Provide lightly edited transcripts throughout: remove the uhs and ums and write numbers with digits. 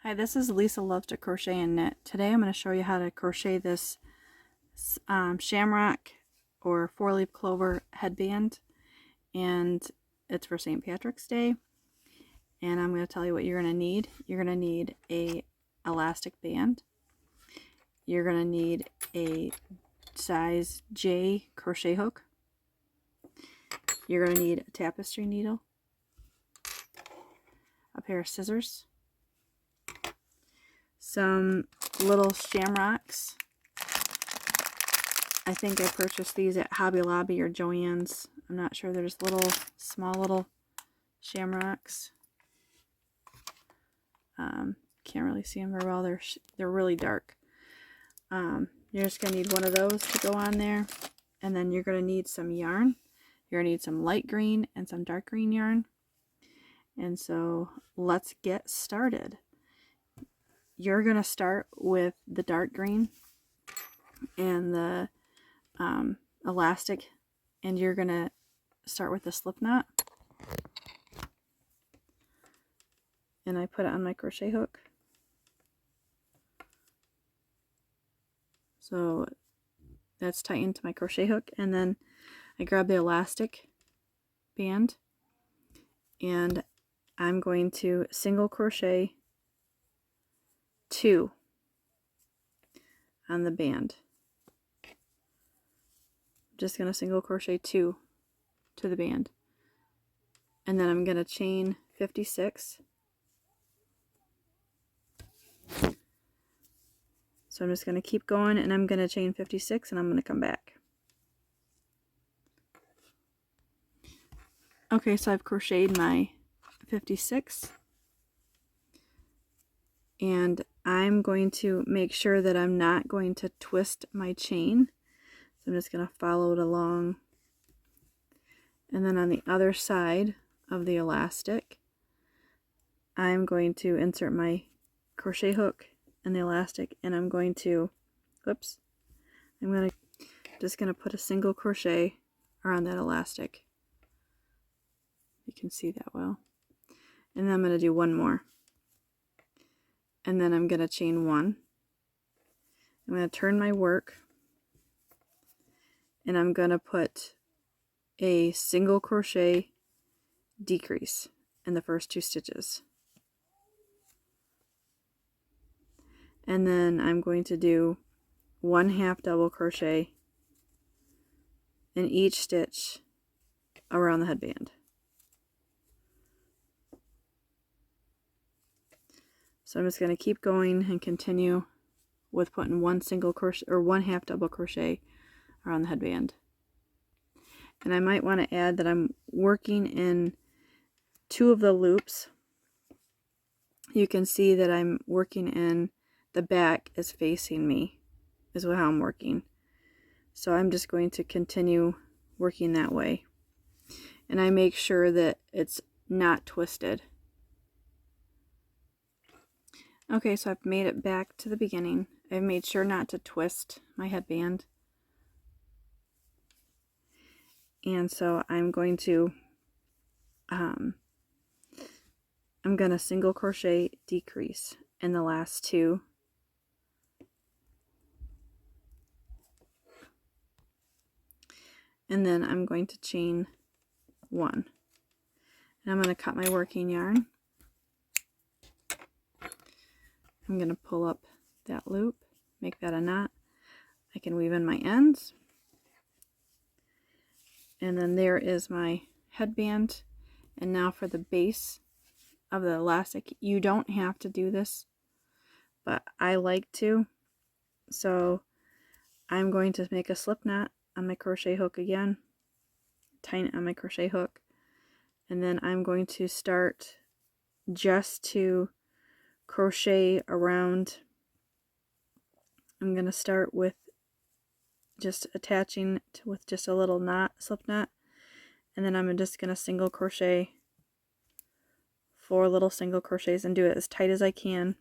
Hi, this is Lisa Loves to Crochet and Knit. Today I'm going to show you how to crochet this shamrock or 4-leaf clover headband, and it's for St. Patrick's Day. And I'm going to tell you what you're going to need. You're going to need a elastic band. You're going to need a size J crochet hook. You're going to need a tapestry needle, a pair of scissors, some little shamrocks. I think I purchased these at Hobby Lobby or Joann's. I'm not sure. There's small little shamrocks. Can't really see them very well. They're really dark. You're just gonna need one of those to go on there, and then you're gonna need some yarn. You're gonna need some light green and some dark green yarn. And so let's get started. You're gonna start with the dark green and the elastic, and you're gonna start with the slip knot, and I put it on my crochet hook. So that's tightened to my crochet hook, and then I grab the elastic band, and I'm going to single crochet 2 on the band. Just going to single crochet 2 to the band, and then I'm going to chain 56. So I'm just going to keep going, and I'm going to chain 56, and I'm going to come back. Okay, so I've crocheted my 56, and I'm going to make sure that I'm not going to twist my chain. So I'm just going to follow it along. And then on the other side of the elastic, I'm going to insert my crochet hook and the elastic, and I'm going to, just going to put a single crochet around that elastic. You can see that well. And then I'm going to do one more. And then I'm going to chain 1. I'm going to turn my work, and I'm going to put a single crochet decrease in the first 2 stitches. And then I'm going to do 1/2 double crochet in each stitch around the headband. So I'm just going to keep going and continue with putting 1 single crochet or 1/2 double crochet around the headband. And I might want to add that I'm working in 2 of the loops. You can see that I'm working in the back is facing me, is how I'm working. So I'm just going to continue working that way. And I make sure that it's not twisted. Okay, so I've made it back to the beginning. I've made sure not to twist my headband. And so I'm going to single crochet decrease in the last 2. And then I'm going to chain 1. And I'm going to cut my working yarn. I'm going to pull up that loop, make that a knot. I can weave in my ends. And then there is my headband. And now for the base of the elastic. You don't have to do this, but I like to. So I'm going to make a slip knot on my crochet hook again, tighten it on my crochet hook, and then I'm going to start just to crochet around. I'm going to start with just attaching with just a little knot, slip knot, and then I'm just going to single crochet 4 little single crochets and do it as tight as I can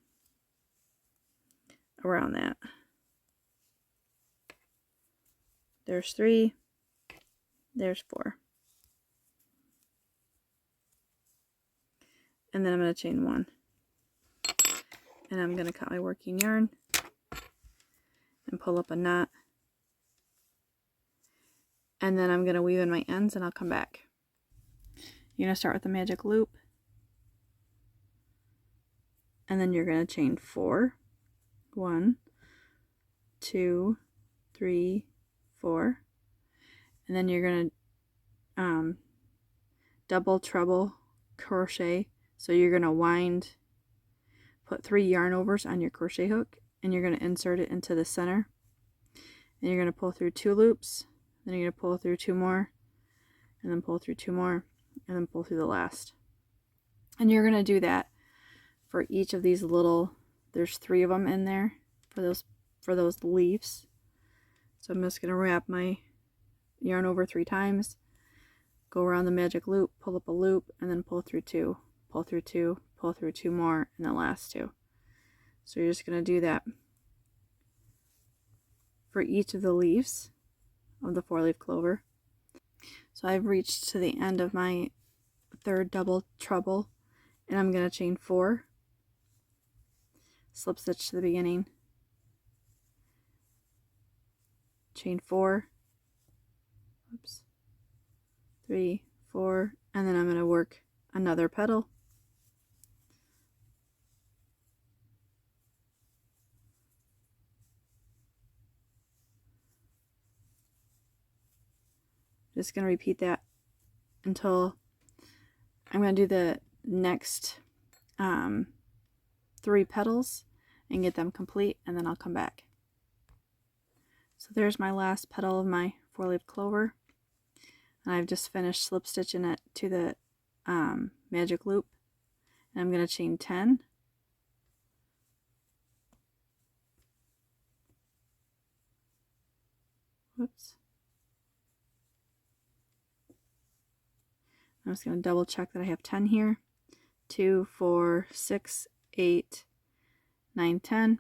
around that. There's 3, there's 4. And then I'm going to chain 1. and I'm going to cut my working yarn and pull up a knot. And then I'm going to weave in my ends and I'll come back. You're going to start with the magic loop. And then you're going to chain 4. 1, 2, 3, 4. And then you're going to double treble crochet. So you're going to wind, put 3 yarn overs on your crochet hook, and you're going to insert it into the center. And you're going to pull through 2 loops. Then you're going to pull through 2 more, and then pull through 2 more, and then pull through the last. And you're going to do that for each of these little, there's 3 of them in there for those leaves. So I'm just going to wrap my yarn over 3 times, go around the magic loop, pull up a loop, and then pull through 2, pull through 2, pull through 2 more, and the last 2. So you're just going to do that for each of the leaves of the 4-leaf clover. So I've reached to the end of my 3rd double treble, and I'm going to chain 4, slip stitch to the beginning, chain 4, oops, 3, 4, and then I'm going to work another petal, just going to repeat that until I'm going to do the next 3 petals and get them complete, and then I'll come back. So there's my last petal of my 4-leaf clover, and I've just finished slip stitching it to the magic loop, and I'm going to chain 10, whoops, I'm just going to double check that I have 10 here, 2, 4, 6, 8, 9, 10,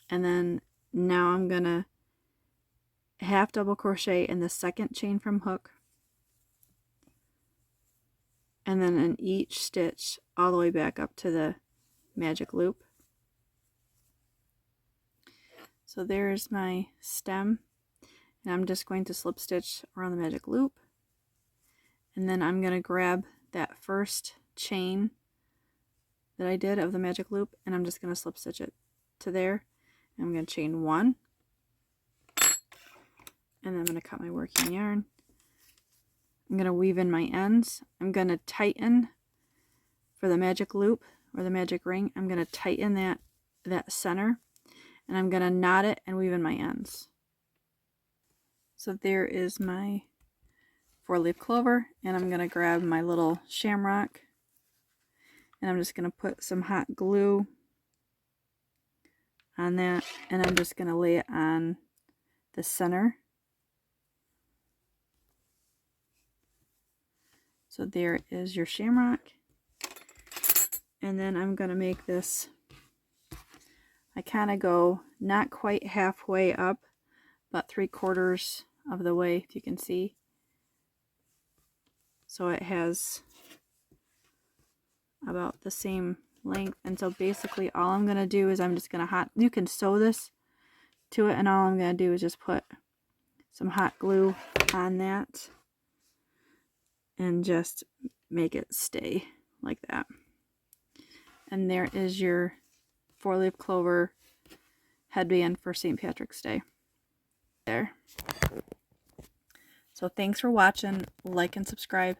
and then now I'm going to half double crochet in the second chain from hook, and then in each stitch all the way back up to the magic loop. So there's my stem, and I'm just going to slip stitch around the magic loop, and then I'm going to grab that first chain that I did of the magic loop, and I'm just going to slip stitch it to there, and I'm going to chain 1, and then I'm going to cut my working yarn. I'm going to weave in my ends. I'm going to tighten for the magic loop or the magic ring. I'm going to tighten that center, and I'm going to knot it and weave in my ends. So there is my 4-leaf clover, and I'm going to grab my little shamrock, and I'm just going to put some hot glue on that, and I'm just going to lay it on the center. So there is your shamrock. And then I'm going to make this, I kind of go not quite halfway up, but 3/4 of the way, if you can see. So it has about the same length. And so basically all I'm going to do is I'm just going to you can sew this to it, and all I'm going to do is just put some hot glue on that and just make it stay like that. And there is your 4-leaf clover headband for St. Patrick's Day. There. So thanks for watching. Like and subscribe.